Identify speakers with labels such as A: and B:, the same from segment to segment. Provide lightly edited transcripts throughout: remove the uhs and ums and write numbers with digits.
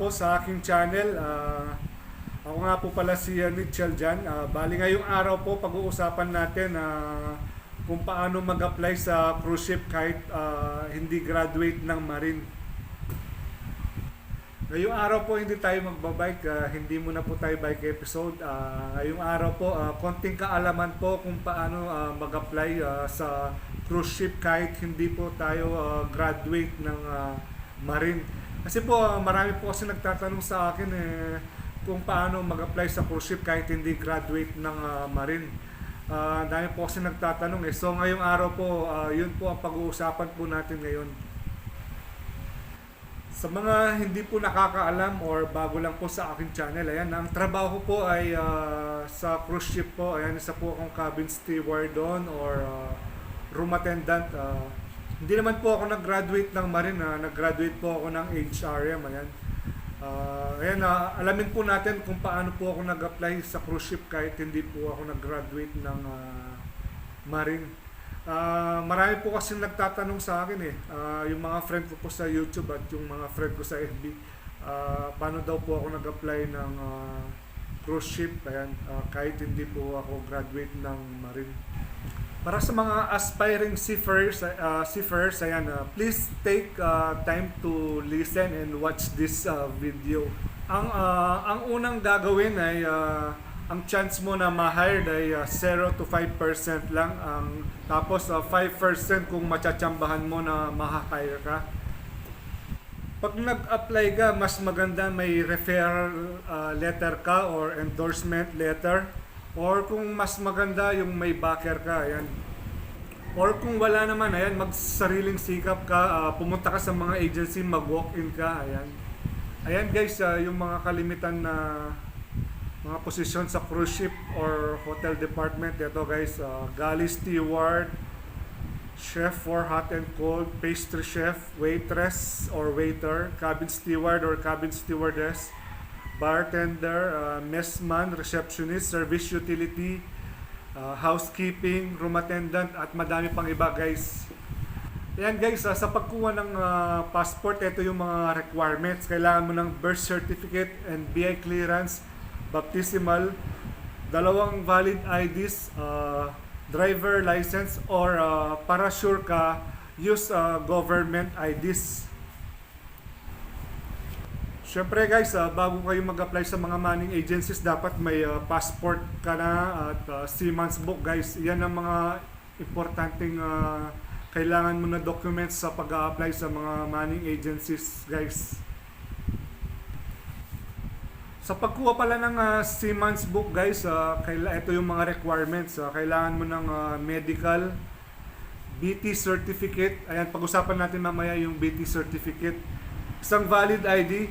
A: araw sa aking channel. Ako nga po pala si Mitchell dyan. Bali ngayong araw po pag-uusapan natin kung paano mag-apply sa cruise ship kahit hindi graduate ng Marine. Ngayong araw po hindi tayo magbabike, hindi muna po tayo bike episode. Ngayong araw po, konting kaalaman po kung paano mag-apply sa cruise ship kahit hindi po tayo graduate ng Marine. Kasi po marami po kasi nagtatanong sa akin kung paano mag-apply sa cruise ship kahit hindi graduate ng Marine. Dami po kasi nagtatanong So ngayong araw po, yun po ang pag-uusapan po natin ngayon. Sa mga hindi po nakakaalam or bago lang po sa aking channel, ayan, ang trabaho ko po ay sa cruise ship po. Ayan, isa po akong cabin steward doon or room attendant. Hindi naman po ako nag-graduate ng Marine, nag-graduate po ako ng HRM. Ayan. Alamin po natin kung paano po ako nag-apply sa cruise ship kahit hindi po ako nag-graduate ng Marine. Marami po kasi nagtatanong sa akin yung mga friend ko po sa YouTube at yung mga friend ko sa FB, paano daw po ako nag-apply ng cruise ship, ayan, kahit hindi po ako graduate ng Marine. Para sa mga aspiring seafarers, ayan, please take time to listen and watch this video. Ang unang gagawin ay ang chance mo na ma-hired ay 0 to 5% lang. Tapos 5% kung machachambahan mo na ma-hire ka. Pag nag-apply ka, mas maganda may referral letter ka or endorsement letter. Or kung mas maganda yung may backer ka, ayan. Or kung wala naman, ayan, magsariling sikap ka, pumunta ka sa mga agency, mag-walk-in ka, ayan. Ayan guys, yung mga kalimitan na mga posisyon sa cruise ship or hotel department. Ito guys, galley steward, chef for hot and cold, pastry chef, waitress or waiter, cabin steward or cabin stewardess, bartender, messman, receptionist, service utility, housekeeping, room attendant, at madami pang iba guys. Ayan guys, sa pagkuha ng passport, ito yung mga requirements. Kailangan mo ng birth certificate and BI clearance, baptismal, 2 valid IDs, driver license, or para sure ka, use government IDs. Syempre guys, bago kayo mag-apply sa mga manning agencies, dapat may passport ka na at seaman's book guys. Yan ang mga importanteng kailangan mo na documents sa pag-apply sa mga manning agencies guys. Sa pagkuha pala ng seaman's book guys, ito yung mga requirements. Kailangan mo ng medical, BT certificate. Ayan, pag-usapan natin mamaya yung BT certificate. Isang valid ID,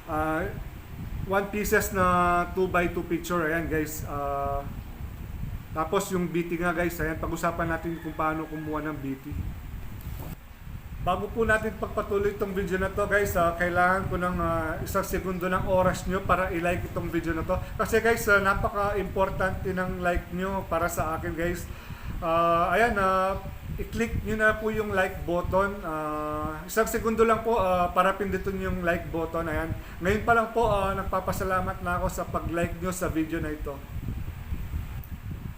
A: 1 pieces na 2x2 picture. Ayan guys. Tapos yung BT nga guys, ayan, pag-usapan natin kung paano kumuha ng BT. Bago po natin pagpatuloy itong video na to guys, kailangan ko ng 1 segundo ng oras nyo para i-like itong video na to. Kasi guys, napaka-importante ng like nyo para sa akin guys. I-click nyo na po yung like button. 1 segundo lang po para pindutin yung like button. Ayan. Ngayon pa lang po, nagpapasalamat na ako sa pag-like nyo sa video na ito.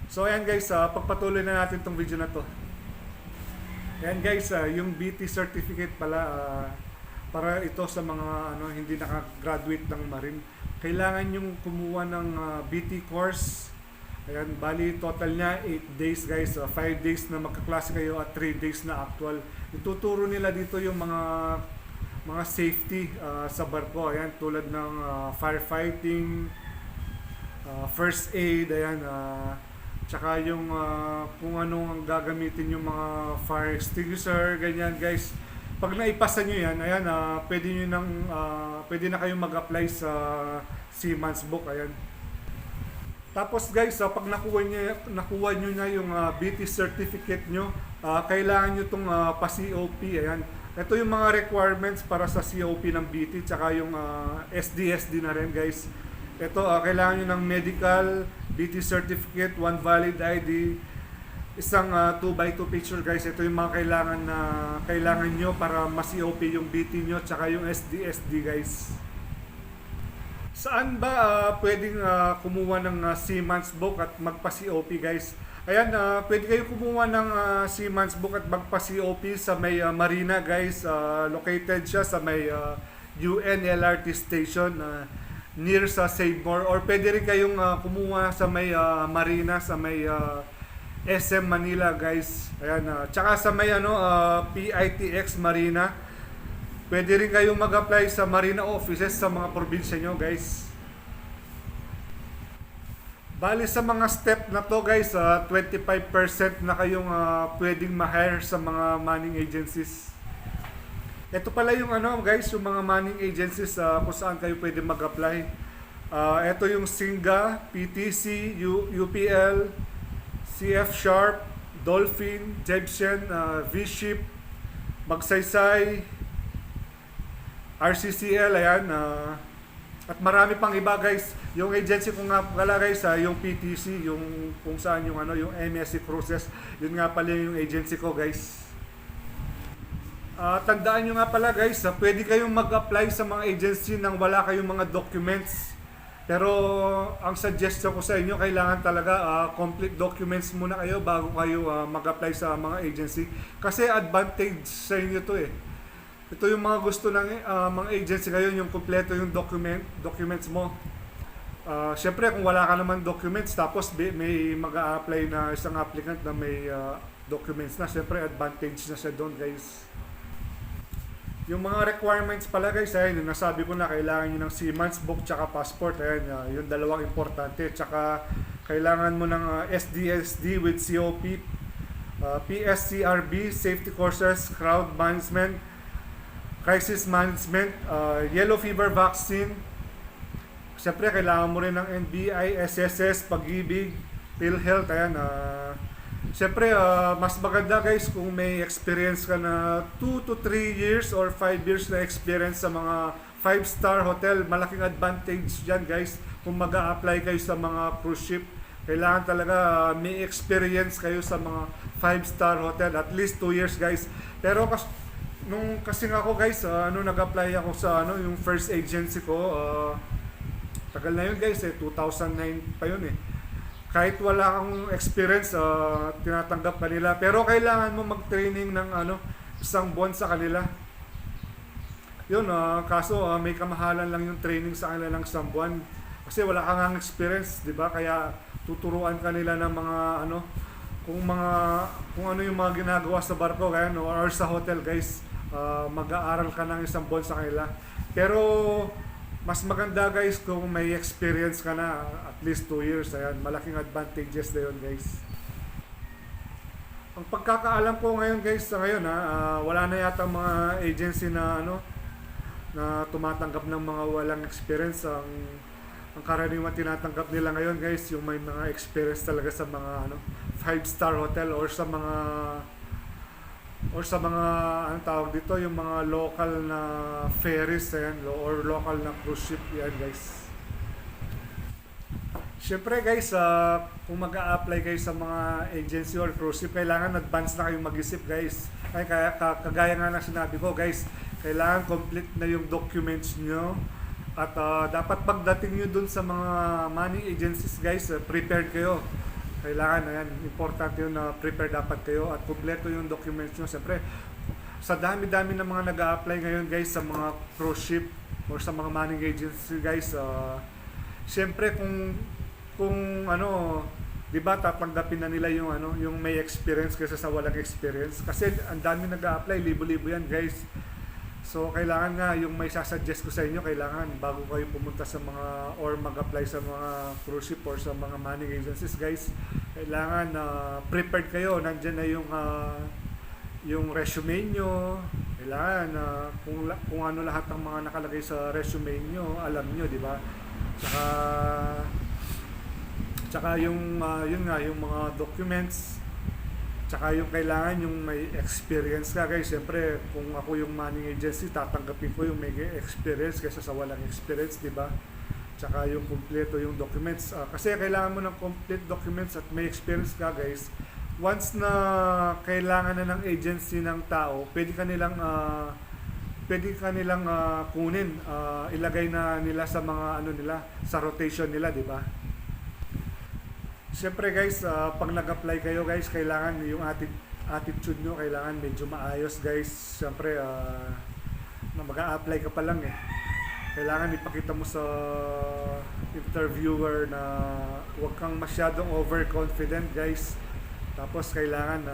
A: So ayan guys, pagpatuloy na natin itong video na to. Ayan guys, yung BT certificate pala, para ito sa mga hindi nakagraduate ng Marine. Kailangan yung kumuha ng BT course. Ayan, bali total niya 8 days guys, 5 days na magkaklase kayo at 3 days na actual. Ituturo nila dito yung mga safety sa barko. Ayan, tulad ng firefighting, first aid, ayan, tsaka yung kung anong ang gagamitin yung mga fire extinguisher, ganyan guys. Pag naipasa nyo yan, ayan, pwede na kayong mag-apply sa seaman's book. Ayan. Tapos guys, pag nakuha nyo na yung BT certificate nyo, kailangan nyo itong pa-COP. Ayan. Ito yung mga requirements para sa COP ng BT, tsaka yung SDSD na rin guys. Ito, kailangan nyo ng medical, BT certificate, 1 valid ID, isang 2x2 picture guys. Ito yung mga kailangan nyo para ma-COP yung BT nyo, tsaka yung SDSD guys. Saan ba pwedeng kumuha ng Seaman's Book at magpa-COP guys? Ayan, pwede kayo kumuha ng Seaman's Book at magpa-COP sa may marina guys. Located siya sa may UN LRT station near sa Save More. Or pwede rin kayong kumuha sa may marina, sa may SM Manila guys. Ayan, tsaka sa may PITX Marina. Pwede rin kayong mag-apply sa marina offices sa mga probinsya nyo guys. Bali sa mga step na to guys, 25% na kayong pwedeng ma-hire sa mga manning agencies. Ito pala yung guys, yung mga manning agencies kung saan kayo pwede mag-apply. Ito yung Singa, PTC, UPL, CF Sharp, Dolphin, Jebsen, V-Ship, Magsaysay, RCCL, ayan, at marami pang iba guys. Yung agency ko nga pala guys, yung PTC, yung kung saan yung yung MSC Cruises, yun nga pala yung agency ko guys. Tandaan nyo nga pala guys, pwede kayong mag-apply sa mga agency nang wala kayong mga documents. Pero ang suggestion ko sa inyo, kailangan talaga complete documents muna kayo bago kayo mag-apply sa mga agency. Kasi advantage sa inyo to eh. Ito yung mga gusto ng mga agency ngayon, yung kumpleto yung documents mo. Siyempre kung wala ka naman documents tapos may mag-a-apply na isang applicant na may documents na, siyempre advantage na siya doon guys. Yung mga requirements pala guys, ayun, nasabi ko na kailangan nyo ng Seaman's Book tsaka passport. Ayan, yung dalawang importante. Tsaka kailangan mo ng SDSD with COP, PSCRB, safety courses, crowd management, crisis management, yellow fever vaccine. Siyempre, kailangan mo rin ng NBI, SSS, Pag-ibig, PhilHealth. Ayan, siyempre, mas maganda guys kung may experience ka na 2 to 3 years or 5 years na experience sa mga 5-star hotel. Malaking advantage dyan guys kung mag-a-apply kayo sa mga cruise ship. Kailangan talaga may experience kayo sa mga 5-star hotel, at least 2 years guys. Pero kasi nga ako guys, nag-apply ako sa yung first agency ko, tagal na yun guys 2009 pa yun eh. Kahit wala kang experience, tinatanggap kanila. Pero kailangan mo mag-training ng isang buwan sa kanila. Yun, kaso may kamahalan lang yung training sa kanila ng isang buwan. Kasi wala kang experience, di ba? Kaya tuturuan kanila ng mga kung ano yung mga ginagawa sa barko or sa hotel guys. Mag-aaral ka ng isang buwan sa kanila. Pero mas maganda guys kung may experience ka na at least 2 years. Ayan, malaking advantages na yun guys. Ang pagkakaalam ko ngayon guys, wala na yata mga agency na na tumatanggap ng mga walang experience. Ang karaniwan tinatanggap nila ngayon guys, yung may mga experience talaga sa mga 5-star hotel or sa mga anong tawag dito, yung mga local na ferries or local na cruise ship yan guys. Syempre guys, kung mag-a-apply kayo sa mga agency or cruise ship, kailangan advance na kayong mag-isip guys. Kaya kagaya nga na sinabi ko guys, kailangan complete na yung documents nyo. At dapat pagdating nyo dun sa mga money agencies guys, prepared kayo. Kailangan, importante yun na prepare dapat kayo at kumpleto yung documents nyo. Siyempre, sa dami-dami ng mga nag-a-apply ngayon guys sa mga cruise ship or sa mga manning agency guys, siyempre kung di ba tatanggapin na nila yung may experience kaysa sa walang experience. Kasi ang dami nag-a-apply, libo-libo yan guys. So kailangan nga yung may sasuggest ko sa inyo, kailangan bago kayo pumunta sa mga or mag-apply sa mga cruise ship or sa mga manning agencies guys, kailangan prepared kayo. Nandiyan na yung resume nyo. Kailangan kung ano lahat ng mga nakalagay sa resume nyo, alam nyo, di ba? Tsaka yung yung mga documents. Tsaka yung kailangan yung may experience ka guys. Siyempre, kung ako yung manning agency, tatanggapin ko yung may experience kaysa sa walang experience, di ba? Tsaka yung kompleto yung documents. Kasi kailangan mo ng complete documents at may experience ka guys. Once na kailangan na ng agency ng tao, pwede ka nilang kunin, ilagay na nila sa mga ano nila, sa rotation nila, di ba? Siyempre guys, pag nag-apply kayo guys, kailangan yung attitude nyo, kailangan medyo maayos guys. Siyempre, na mag-a-apply ka pa lang eh. Kailangan ipakita mo sa interviewer na huwag kang masyadong overconfident guys. Tapos kailangan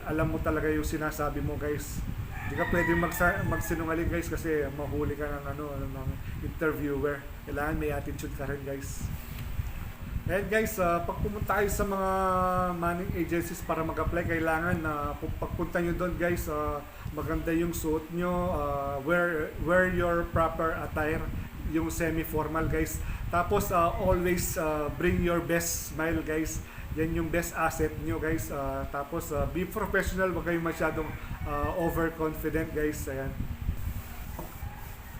A: alam mo talaga yung sinasabi mo guys. Hindi ka pwede magsinungaling guys kasi mahuli ka ng interviewer. Kailangan may attitude ka rin guys. And guys, pag pumunta kayo sa mga manning agencies para mag-apply, kailangan na pagpunta nyo doon guys, maganda yung suot nyo, wear your proper attire, yung semi-formal guys. Tapos always bring your best smile guys. Yan yung best asset nyo guys. Tapos be professional, wag kayong masyadong overconfident guys. Ayan.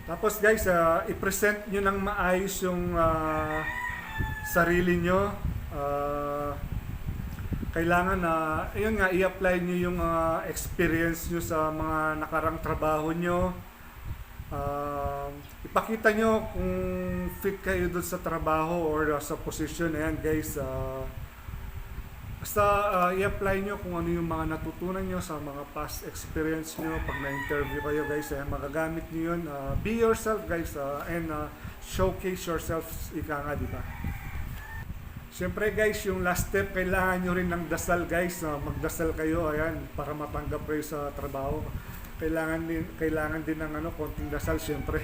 A: Tapos guys, i-present nyo ng maayos yung sarili nyo. Kailangan na ayun nga, i-apply nyo yung experience nyo sa mga nakarang trabaho nyo. Ipakita nyo kung fit kayo doon sa trabaho or sa position. Ayan guys, basta i-apply nyo kung ano yung mga natutunan nyo sa mga past experience nyo. Pag na-interview kayo guys, magagamit nyo yun. Be yourself guys, and showcase yourself, ika nga, diba? Siyempre guys, yung last step, kailangan nyo rin ng dasal guys. Magdasal kayo, ayan, para matanggap kayo sa trabaho. Kailangan din ng konting dasal siyempre.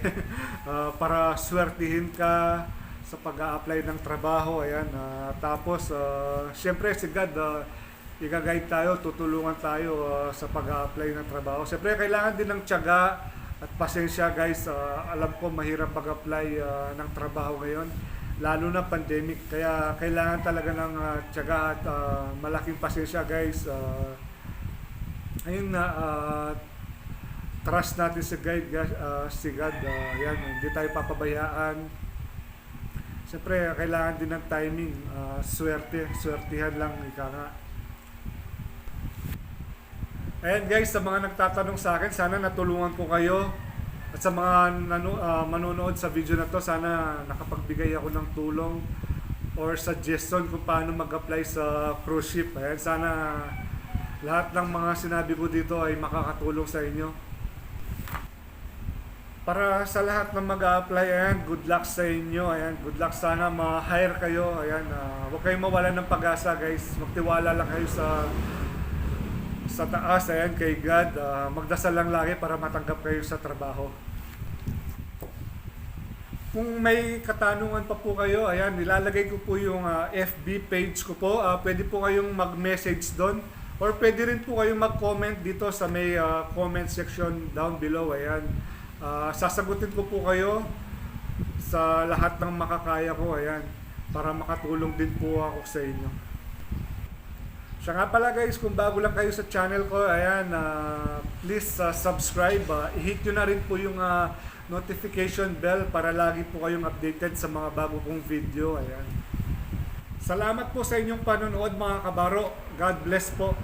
A: Para swertihin ka sa pag-a-apply ng trabaho, ayan. Tapos, siyempre si God, i-guide tayo, tutulungan tayo sa pag-a-apply ng trabaho. Siyempre, kailangan din ng tiyaga at pasensya guys. Alam ko mahirap pag-apply ng trabaho ngayon, lalo na pandemic, kaya kailangan talaga ng tiyaga at malaking pasensya guys. Ayun na, trust natin si God, yan, hindi tayo papabayaan. Siyempre, kailangan din ng timing, swertihan lang, ika nga. Ayan guys, sa mga nagtatanong sa akin, sana natulungan ko kayo. At sa mga manonood sa video na to, sana nakapagbigay ako ng tulong or suggestion kung paano mag-apply sa cruise ship. Ayan, sana lahat ng mga sinabi ko dito ay makakatulong sa inyo. Para sa lahat ng mag-a-apply, ayan, good luck sa inyo. Ayan, good luck, sana ma-hire kayo. Ayan, huwag kayong mawalan ng pag-asa guys. Magtiwala lang kayo sa taas, ayan, kay God. Magdasal lang lagi para matanggap kayo sa trabaho. Kung may katanungan pa po kayo, ayan, nilalagay ko po yung FB page ko po. Pwede po kayong mag-message doon, or pwede rin po kayong mag-comment dito sa may comment section down below. Ayan, sasagutin ko po kayo sa lahat ng makakaya ko, ayan, para makatulong din po ako sa inyo. Siya nga pala guys, kung bago lang kayo sa channel ko, ayan, please subscribe. I-hit nyo na rin po yung notification bell para lagi po kayong updated sa mga bago kong video. Ayan. Salamat po sa inyong panonood mga kabaro. God bless po.